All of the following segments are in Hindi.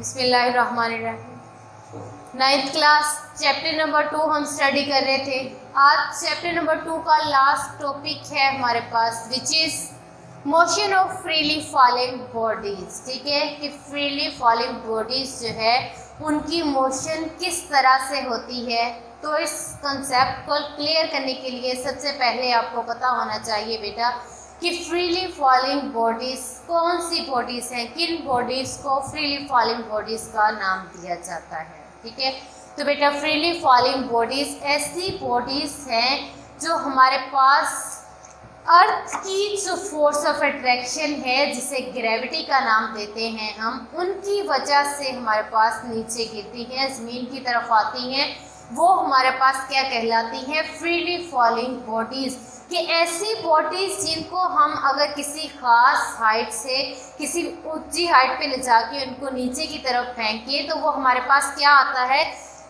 बिस्मिल्लाहिर्रहमानिर्रहीम। 9th क्लास चैप्टर नंबर 2 हम स्टडी कर रहे थे। आज चैप्टर नंबर 2 का लास्ट टॉपिक है हमारे पास, which is motion of freely falling bodies. ठीक है, कि फ्रीली फॉलिंग बॉडीज़ जो है उनकी मोशन किस तरह से होती है। तो इस कंसेप्ट को क्लियर करने के लिए सबसे पहले आपको पता होना चाहिए बेटा कि फ्रीली फॉलिंग बॉडीज़ कौन सी बॉडीज़ हैं, किन बॉडीज़ को फ्रीली फॉलिंग बॉडीज़ का नाम दिया जाता है। ठीक है, तो बेटा फ्रीली फॉलिंग बॉडीज़ ऐसी बॉडीज़ हैं जो हमारे पास अर्थ की जो फोर्स ऑफ अट्रैक्शन है, जिसे ग्रेविटी का नाम देते हैं हम, उनकी वजह से हमारे पास नीचे गिरती हैं, ज़मीन की तरफ आती हैं। वो हमारे पास क्या कहलाती हैं? Freely falling bodies. कि ऐसी बॉडीज़ जिनको हम अगर किसी ख़ास हाइट से किसी ऊंची हाइट पे ले जाके उनको नीचे की तरफ फेंकें तो वो हमारे पास क्या आता है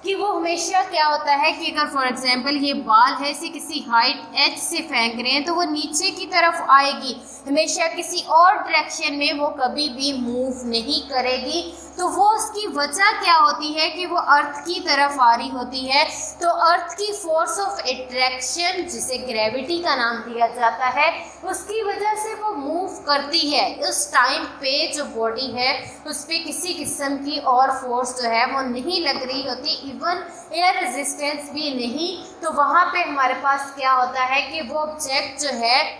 कि वो हमेशा क्या होता है कि अगर फॉर एग्जांपल ये बाल है, इसे किसी हाइट एच से फेंक रहे हैं तो वो नीचे की तरफ आएगी, हमेशा किसी और डायरेक्शन में वो कभी भी मूव नहीं करेगी। तो वो उसकी वजह क्या होती है कि वो अर्थ की तरफ आ रही होती है। तो अर्थ की फोर्स ऑफ अट्रैक्शन, जिसे ग्रेविटी का नाम दिया जाता है, उसकी वजह से वो मूव करती है। उस टाइम पे जो बॉडी है उस पर किसी किस्म की और फोर्स जो है वो नहीं लग रही होती, इवन एयर रेजिस्टेंस भी नहीं। तो वहाँ पे हमारे पास क्या होता है कि वो ऑब्जेक्ट जो है,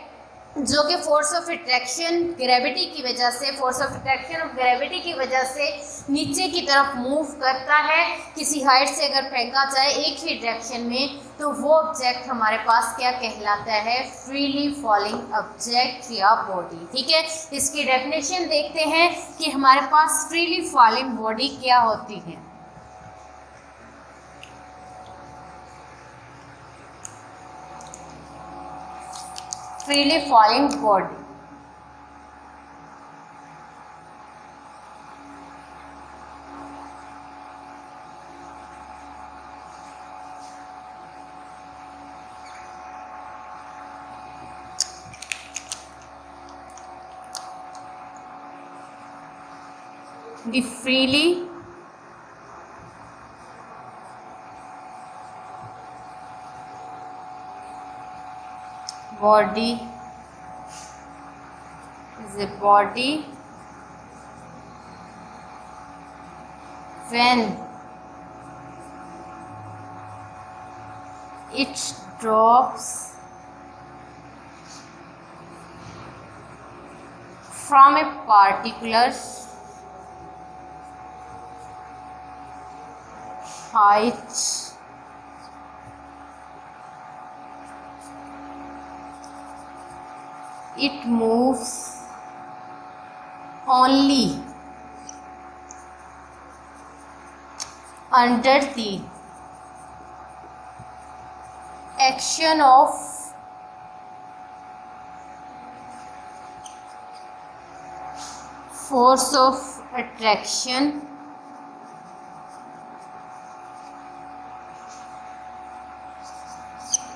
जो कि फोर्स ऑफ अट्रैक्शन ग्रेविटी की वजह से, force of attraction of gravity की वजह से नीचे की तरफ मूव करता है। किसी हाइट से अगर फेंका जाए एक ही डायरेक्शन में तो वो ऑब्जेक्ट हमारे पास क्या कहलाता है? फ्रीली फॉलिंग ऑब्जेक्ट या बॉडी। ठीक है, इसकी डेफिनेशन देखते हैं कि हमारे पास फ्रीली फॉलिंग बॉडी क्या होती है। Freely falling body the freely body is a body when it drops from a particular height it moves only under the action of force of attraction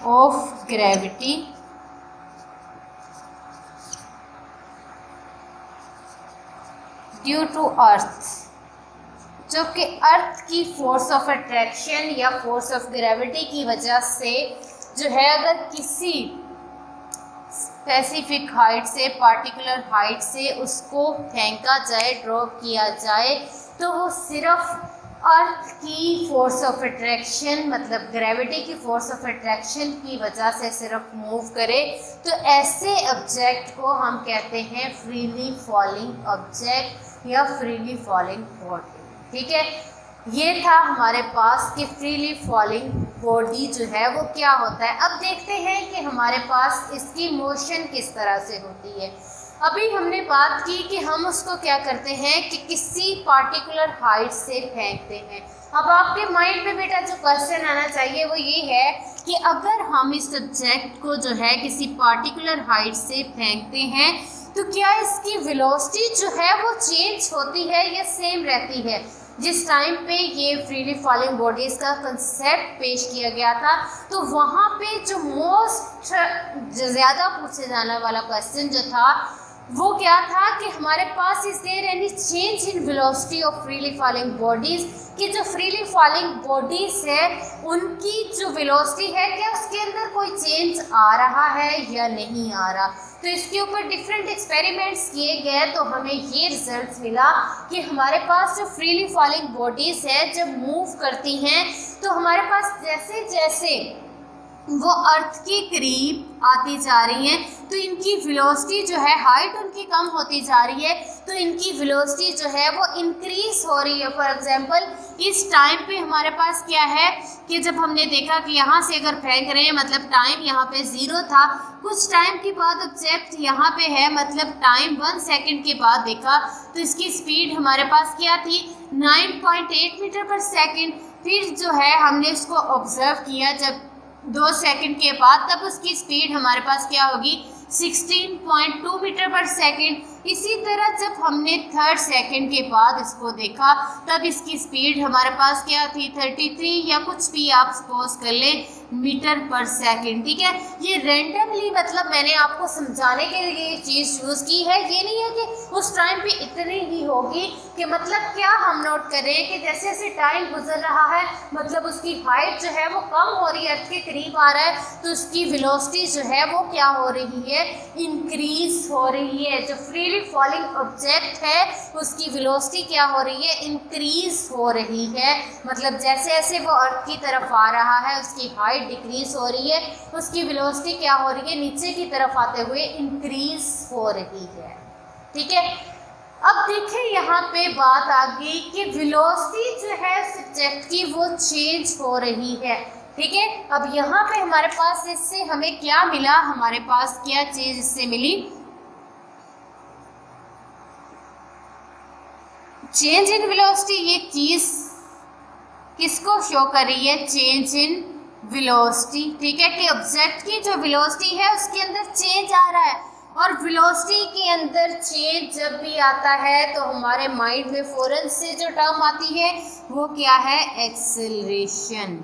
of gravity due to earth. जो कि अर्थ की फोर्स ऑफ अट्रैक्शन या फोर्स ऑफ ग्रेविटी की वजह से जो है, अगर किसी स्पेसिफिक हाइट से, पार्टिकुलर हाइट से उसको फेंका जाए, ड्रॉप किया जाए, तो वो सिर्फ अर्थ की फोर्स ऑफ अट्रैक्शन मतलब ग्रेविटी की फोर्स ऑफ अट्रैक्शन की वजह से सिर्फ मूव करे। तो ऐसे ऑब्जेक्ट को हम कहते हैं फ्रीली फॉलिंग ऑब्जेक्ट या फ्रीली फॉलिंग बॉडी। ठीक है, ये था हमारे पास कि फ्रीली फॉलिंग बॉडी जो है वो क्या होता है। अब देखते हैं कि हमारे पास इसकी मोशन किस तरह से होती है। अभी हमने बात की कि हम उसको क्या करते हैं कि किसी पार्टिकुलर हाइट से फेंकते हैं। अब आपके माइंड में बेटा जो क्वेश्चन आना चाहिए वो ये है कि अगर हम इस सब्जेक्ट को जो है किसी पार्टिकुलर हाइट से फेंकते हैं तो क्या इसकी वेलोसिटी जो है वो चेंज होती है या सेम रहती है। जिस टाइम पे ये फ्रीली फॉलिंग बॉडीज़ का कंसेप्ट पेश किया गया था तो वहाँ पे जो मोस्ट ज़्यादा पूछे जाने वाला क्वेश्चन जो था वो क्या था कि हमारे पास is there any change in velocity of freely falling bodies, कि जो फ्रीली फॉलिंग बॉडीज है उनकी जो वेलोसिटी है क्या उसके अंदर कोई चेंज आ रहा है या नहीं आ रहा। तो इसके ऊपर डिफरेंट एक्सपेरिमेंट्स किए गए तो हमें ये रिजल्ट मिला कि हमारे पास जो फ्रीली फॉलिंग बॉडीज है जब मूव करती हैं तो हमारे पास जैसे जैसे वो अर्थ के करीब आती जा रही हैं तो इनकी वेलोसिटी जो है, हाइट उनकी कम होती जा रही है तो इनकी वेलोसिटी जो है वो इंक्रीज हो रही है। फॉर एग्जांपल इस टाइम पे हमारे पास क्या है कि जब हमने देखा कि यहाँ से अगर फेंक रहे हैं मतलब टाइम यहाँ पे 0 था, कुछ टाइम के बाद ऑब्जेक्ट यहाँ पे है मतलब टाइम 1 सेकेंड के बाद देखा तो इसकी स्पीड हमारे पास क्या थी 9.8 मीटर पर सेकेंड। फिर जो है हमने इसको ऑब्जर्व किया जब 2 सेकंड के बाद, तब उसकी स्पीड हमारे पास क्या होगी 16.2 मीटर पर सेकंड। इसी तरह जब हमने 3rd सेकंड के बाद इसको देखा तब इसकी स्पीड हमारे पास क्या थी 33 या कुछ भी आप सपोज कर लें मीटर पर सेकंड। ठीक है, ये रैंडमली मतलब मैंने आपको समझाने के लिए ये चीज़ यूज़ की है, ये नहीं है कि उस टाइम पे इतनी ही होगी। कि मतलब क्या हम नोट कर रहे हैं कि जैसे जैसे टाइम गुजर रहा है मतलब उसकी हाइट जो है वो कम हो रही है, अर्थ के करीब आ रहा है तो उसकी वेलोसिटी जो है वो क्या हो रही है इंक्रीज हो रही है। जो फ्रीली फॉलिंग ऑब्जेक्ट है उसकी वेलोसिटी क्या हो रही है इंक्रीज हो रही है। मतलब जैसे जैसे वो अर्थ की तरफ आ रहा है उसकी हाइट डिक्रीज हो रही है, उसकी वेलोसिटी क्या हो रही है नीचे की तरफ आते हुए इंक्रीज हो रही है। ठीक है, अब देखिए यहाँ पे बात आ गई कि वेलोसिटी जो है सब्जेक्ट की वो चेंज हो रही है। ठीक है, अब यहाँ पे हमारे पास इससे हमें क्या मिला, हमारे पास क्या चीज इससे मिली, चेंज इन वेलोसिटी। ये चीज किसको शो कर रही है, चेंज इन वेलोसिटी। ठीक है, कि ऑब्जेक्ट की जो वेलोसिटी है उसके अंदर चेंज आ रहा है और वेलोसिटी के अंदर चेंज जब भी आता है तो हमारे माइंड में फौरन से जो टर्म आती है वो क्या है, एक्सेलरेशन।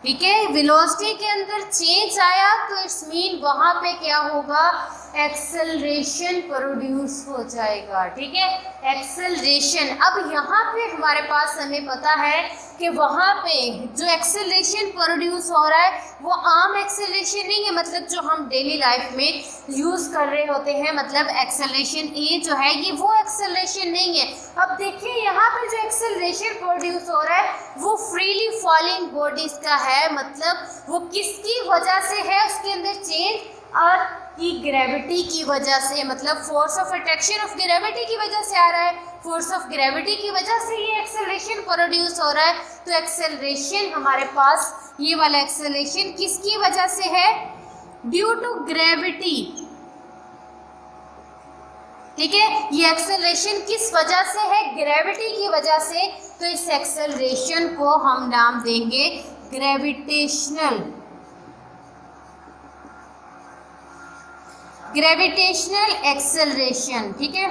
ठीक है, वेलोसिटी के अंदर चेंज आया तो इट्स मीन वहाँ पे क्या होगा, एक्सेलरेशन प्रोड्यूस हो जाएगा। ठीक है, एक्सेलरेशन। अब यहाँ पे हमारे पास हमें पता है कि वहाँ पे जो एक्सेलरेशन प्रोड्यूस हो रहा है वो आम एक्सेलरेशन नहीं है, मतलब जो हम डेली लाइफ में यूज़ कर रहे होते हैं, मतलब एक्सेलरेशन ए जो है ये वो एक्सेलरेशन नहीं है। अब देखिए यहाँ पे जो एक्सेलरेशन प्रोड्यूस हो रहा है वो फ्रीली फॉलिंग बॉडीज का है, मतलब वो किसकी वजह से है, उसके अंदर चेंज अर्थ की ग्रेविटी की वजह से, मतलब force of attraction of gravity की वजह से आ रहा है। फोर्स ऑफ ग्रेविटी की वजह से ये एक्सेलरेशन प्रोड्यूस हो रहा है। तो एक्सेलरेशन हमारे पास ये वाला एक्सेलरेशन किसकी वजह से है, ड्यू टू ग्रेविटी। ठीक है, ये एक्सेलरेशन किस वजह से है, ग्रेविटी की वजह से। तो इस एक्सेलरेशन को हम नाम देंगे ग्रेविटेशनल एक्सेलरेशन। ठीक है,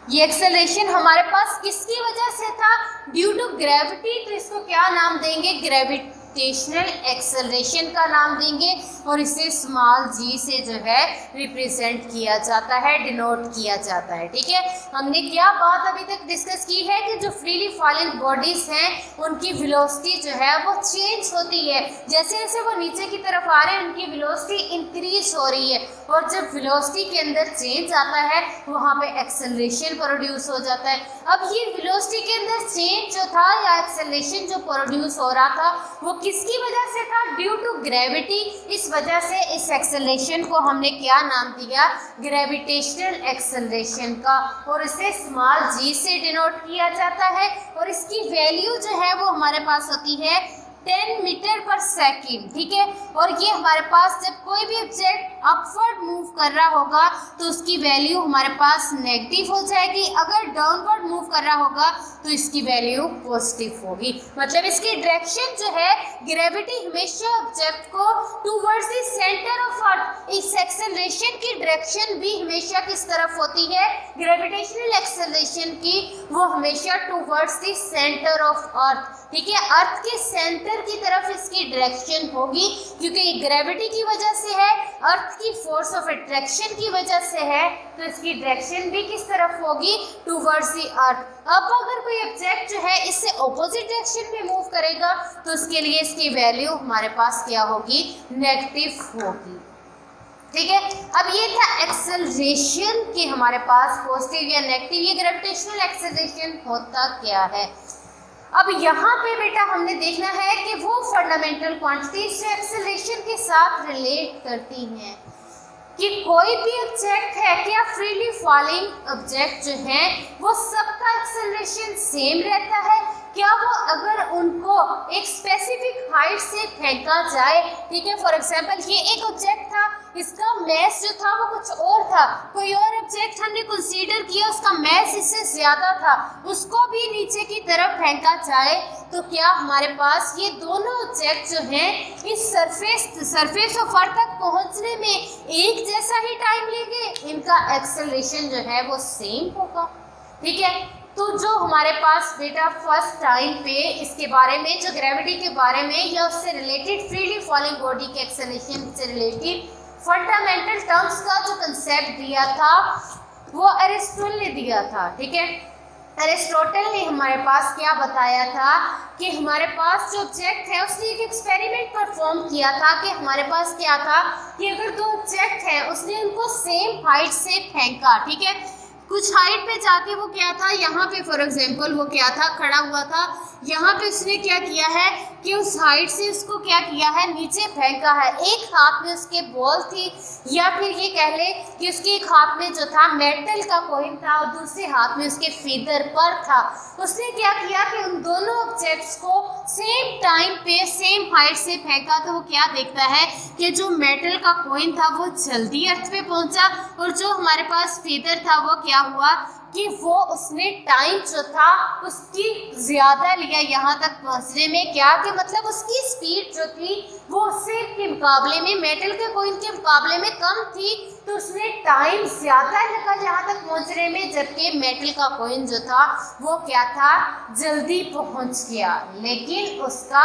ये एक्सेलरेशन हमारे पास किसकी वजह से था, ड्यू टू ग्रेविटी। तो इसको क्या नाम देंगे, ग्रेविटेशनल एक्सेलरेशन का नाम देंगे और इसे स्मॉल जी से जो है रिप्रेजेंट किया जाता है, डिनोट किया जाता है। ठीक है, हमने क्या बात अभी तक डिस्कस की है कि जो फ्रीली फॉलिंग बॉडीज हैं उनकी वेलोसिटी जो है वो चेंज होती है, जैसे जैसे वो नीचे की तरफ आ रहे हैं उनकी वेलोसिटी इंक्रीज हो रही है और जब वेलोसिटी के अंदर चेंज आता है वहाँ पे एक्सेलरेशन प्रोड्यूस हो जाता है। अब ये वेलोसिटी के अंदर चेंज जो था या एक्सेलरेशन जो प्रोड्यूस हो रहा था वो किसकी वजह से था, ड्यू टू ग्रेविटी। इस वजह से इस एक्सेलरेशन को हमने क्या नाम दिया, ग्रेविटेशनल एक्सेलरेशन का, और इसे स्मॉल जी से डिनोट किया जाता है और इसकी वैल्यू जो है वो हमारे पास होती है 10 मीटर पर सेकेंड। ठीक है, और ये हमारे पास जब कोई भी ऑब्जेक्ट अपवर्ड मूव कर रहा होगा तो उसकी वैल्यू हमारे पास नेगेटिव हो जाएगी, अगर डाउनवर्ड मूव कर रहा होगा तो इसकी वैल्यू पॉजिटिव होगी। मतलब इसकी डायरेक्शन जो है, ग्रेविटी हमेशा ऑब्जेक्ट को towards the centre of earth, इस एक्सेलरेशन की डायरेक्शन भी हमेशा किस तरफ होती है, ग्रेविटेशनल एक्सेलरेशन की, वो हमेशा towards the centre of earth, ठीक है, अर्थ के सेंटर की तरफ इसकी डायरेक्शन होगी, क्योंकि ग्रेविटी की वजह से है, अर्थ की फोर्स ऑफ अट्रैक्शन की वजह से है, तो इसकी डायरेक्शन भी किस तरफ होगी, टूवर्ड्स द अर्थ। अब अगर कोई ऑब्जेक्ट जो है इससे ऑपोजिट डायरेक्शन में मूव करेगा तो उसके लिए इसकी वैल्यू हमारे पास क्या होगी, नेगेटिव होगी, ठीक है। अब ये था एक्सेलरेशन के हमारे पास पॉजिटिव या नेगेटिव, ये ग्रेविटेशनल एक्सेलरेशन होता क्या है। अब यहाँ पे बेटा हमने देखना है कि वो फंडामेंटल क्वांटिटीज जो एक्सेलरेशन के साथ रिलेट करती हैं, कि कोई भी ऑब्जेक्ट है क्या, फ्रीली फॉलिंग ऑब्जेक्ट जो है वो सबका एक्सेलरेशन सेम रहता है क्या, वो अगर उनको एक स्पेसिफिक हाइट से फेंका जाए, ठीक है, फॉर एग्जांपल ये एक ऑब्जेक्ट था, इसका मैस जो था वो कुछ और था, कोई और ऑब्जेक्ट हमने कंसीडर किया, उसका मैस इससे ज़्यादा था, उसको भी नीचे की तरफ फेंका जाए तो क्या हमारे पास ये दोनों ऑब्जेक्ट जो हैं इस सरफेस ऑफ अर्थ तक पहुंचने में एक जैसा ही टाइम लेंगे, इनका एक्सेलरेशन जो है वो सेम होगा, ठीक है। तो जो हमारे पास बेटा फर्स्ट टाइम पे इसके बारे में, जो ग्रेविटी के बारे में या उससे रिलेटेड फ्रीली फॉलिंग बॉडी के एक्सेलरेशन से रिलेटेड फंडामेंटल टर्म्स का जो कंसेप्ट दिया था वो अरिस्टोटल ने दिया था, ठीक है। अरिस्टोटल ने हमारे पास क्या बताया था कि हमारे पास जो ऑब्जेक्ट है, उसने एक एक्सपेरिमेंट परफॉर्म किया था कि हमारे पास क्या था कि अगर दो ऑब्जेक्ट हैं, उसने उनको सेम हाइट से फेंका, ठीक है, कुछ हाइट पे जाके वो क्या था, यहाँ पे फॉर एग्जांपल वो क्या था, खड़ा हुआ था, यहाँ पे उसने क्या किया है कि उस हाइट से उसको क्या किया है, नीचे फेंका है, एक हाथ में उसके बॉल थी, या फिर ये कह ले कि उसके एक हाथ में जो था मेटल का कॉइन था और दूसरे हाथ में उसके फीदर पर था। उसने क्या किया कि उन दोनों ऑब्जेक्ट्स को सेम टाइम पे सेम हाइट से फेंका, तो वो क्या देखता है कि जो मेटल का कॉइन था वो जल्दी अर्थ पे पहुंचा, और जो हमारे पास फीदर था वो क्या हुआ कि वो उसने टाइम जो था उसकी ज़्यादा लिया यहाँ तक पहुँचने में, क्या कि मतलब उसकी स्पीड जो थी वो उससे के मुकाबले में, मेटल के कॉइन के मुकाबले में कम थी, तो उसने टाइम ज़्यादा लगा यहाँ तक पहुँचने में, जबकि मेटल का कॉइन जो था वो क्या था, जल्दी पहुँच गया। लेकिन उसका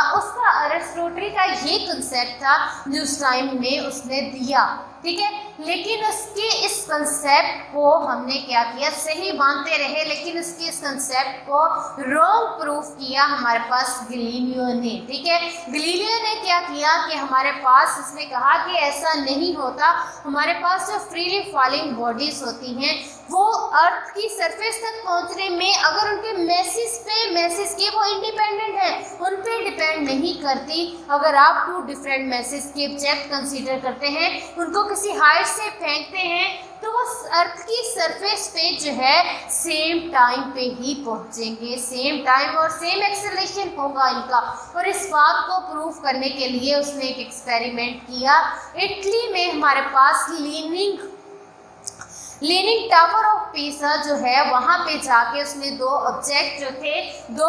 अरिस्टोटल का ये कंसेप्ट था जो उस टाइम में उसने दिया, ठीक है। लेकिन उसके इस कंसेप्ट को हमने क्या किया, सही मानते रहे, लेकिन उसके इस कंसेप्ट को रॉन्ग प्रूफ किया हमारे पास गैलीलियो ने, ठीक है। गैलीलियो ने क्या किया कि हमारे पास उसने कहा कि ऐसा नहीं होता, हमारे पास जो फ्रीली फॉलिंग बॉडीज होती हैं वो अर्थ की सरफेस तक पहुंचने में अगर उनके मैसेज के वो इंडिपेंडेंट हैं, उन पे डिपेंड नहीं करती। अगर आप टू डिफरेंट मैसेज के ऑब्जेक्ट कंसीडर करते हैं, उनको किसी हाइट से फेंकते हैं, तो वो अर्थ की सरफेस पे जो है सेम टाइम पे ही पहुंचेंगे, सेम टाइम और सेम एक्सेलरेशन होगा इनका। और इस बात को प्रूफ करने के लिए उसने एक एक्सपेरिमेंट किया इटली में, हमारे पास लीनिंग टावर ऑफ पीसा जो है, वहाँ पे जाके उसने दो ऑब्जेक्ट जो थे, दो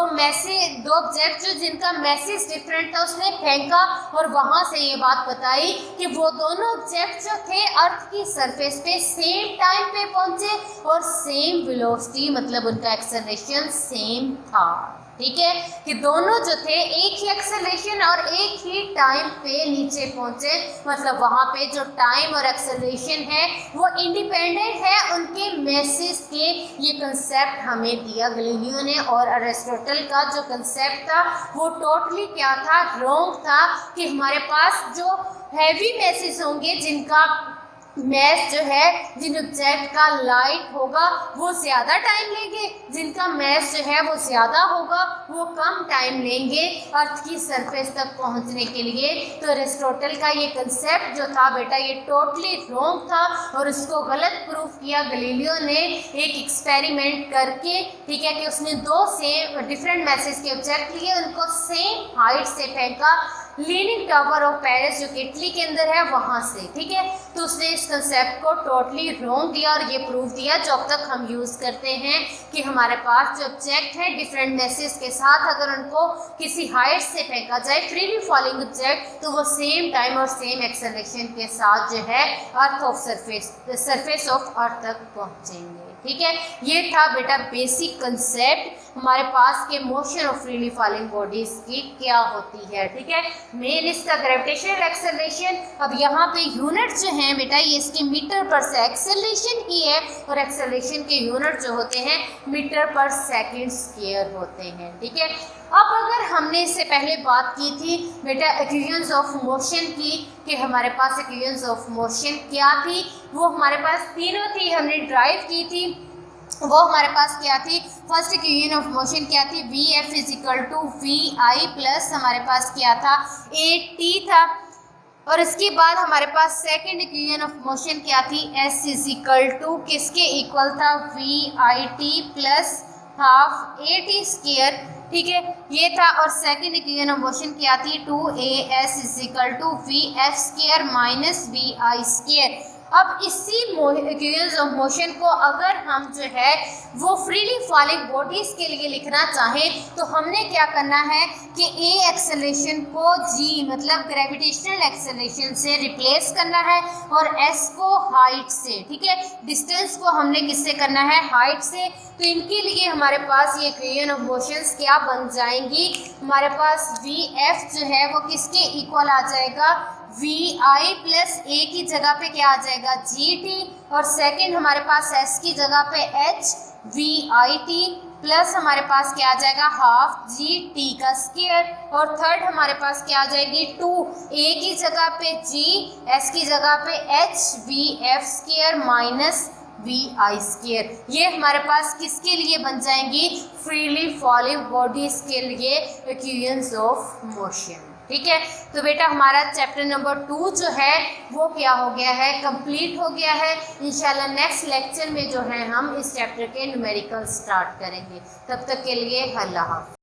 ऑब्जेक्ट जो जिनका मैसेज डिफरेंट था उसने फेंका, और वहाँ से ये बात बताई कि वो दोनों ऑब्जेक्ट जो थे अर्थ की सरफेस पे सेम टाइम पे पहुँचे और सेम वेलोसिटी, मतलब उनका एक्सेलरेशन सेम था, ठीक है, कि दोनों जो थे एक ही एक्सेलरेशन और एक ही टाइम पे नीचे पहुंचे, मतलब वहाँ पे जो टाइम और एक्सेलरेशन है वो इंडिपेंडेंट है उनके मैसेज के। ये कंसेप्ट हमें दिया गैलीलियो ने, और अरिस्टोटल का जो कंसेप्ट था वो टोटली क्या था, रॉन्ग था, कि हमारे पास जो हैवी मैसेज होंगे, जिनका मैस जो है, जिन ऑब्जेक्ट का लाइट होगा वो ज़्यादा टाइम लेंगे, जिनका मैस जो है वो ज़्यादा होगा वो कम टाइम लेंगे अर्थ की सरफेस तक पहुंचने के लिए। तो अरिस्टोटल का ये कंसेप्ट जो था बेटा, ये टोटली रॉन्ग था, और उसको गलत प्रूफ किया गैलीलियो ने एक एक्सपेरिमेंट करके, ठीक है, कि उसने दो सेम डिफरेंट मैसेज के ऑब्जेक्ट लिए, उनको सेम हाइट से फेंका, लीनिंग टावर ऑफ पेरिस जो कि इटली के अंदर है वहाँ से, ठीक है। तो उसने इस कंसेप्ट को टोटली रॉन्ग दिया और ये प्रूव दिया जो अब तक हम यूज़ करते हैं कि हमारे पास जो ऑब्जेक्ट है डिफरेंट मैसेज के साथ अगर उनको किसी हाइट से फेंका जाए फ्रीली फॉलिंग ऑब्जेक्ट तो वो सेम टाइम और सेम एक्सेलरेशन के साथ जो है earth of surface of earth तक पहुँचेंगे, ठीक है। ये था बेटा बेसिक कंसेप्ट हमारे पास के motion of freely falling bodies की क्या होती है, ठीक है। मेन इसका ग्रेविटेशनल एक्सेलरेशन, अब यहाँ पे यूनिट जो है बेटा ये इसके मीटर पर से एक्सेलरेशन की है और एक्सेलरेशन के यूनिट जो होते हैं मीटर पर सेकंड स्क्वायर होते हैं, ठीक है। अब अगर हमने इससे पहले बात की थी बेटा इक्वेशंस ऑफ मोशन की कि हमारे पास इक्वेशंस ऑफ मोशन क्या थी, वो हमारे पास तीनों थी, हमने ड्राइव की थी। वो हमारे पास क्या थी, फर्स्ट इक्वेशन ऑफ मोशन क्या थी, V F is equal to V I plus हमारे पास क्या था ए टी था। और इसके बाद हमारे पास सेकंड इक्वेशन ऑफ मोशन क्या थी, एस इजिकल टू किसके इक्वल था, V I T plus half A T square, ठीक है, ये था। और सेकंड इक्वेशन ऑफ मोशन क्या थी, 2as is equal to V F square minus V I square. अब इसी इक्वेशंस ऑफ मोशन को अगर हम जो है वो फ्रीली फॉलिंग बॉडीज के लिए लिखना चाहें तो हमने क्या करना है कि ए एक्सेलरेशन को जी मतलब ग्रेविटेशनल एक्सेलरेशन से रिप्लेस करना है और एस को हाइट से, ठीक है, डिस्टेंस को हमने किससे करना है, हाइट से। तो इनके लिए हमारे पास ये इक्वेशन ऑफ मोशंस क्या बन जाएंगी, हमारे पास वी एफ जो है वो किसके इक्वल आ जाएगा, वी आई प्लस ए की जगह पे क्या आ जाएगा, जी टी, और सेकंड हमारे पास एस की जगह पे H we I T plus हमारे पास क्या आ जाएगा हाफ जी टी का स्क्वायर, और थर्ड हमारे पास क्या आ जाएगी 2 ए की जगह पे जी, एस की जगह पे H V F square minus V I square. ये हमारे पास किसके लिए बन जाएंगी, फ्रीली फॉलिंग बॉडीज के लिए इक्वेशंस ऑफ मोशन, ठीक है। तो बेटा हमारा चैप्टर नंबर 2 जो है वो क्या हो गया है, कंप्लीट हो गया है। इंशाल्लाह नेक्स्ट लेक्चर में जो है हम इस चैप्टर के न्यूमेरिकल स्टार्ट करेंगे। तब तक के लिए अल्लाह हाफ़िज़।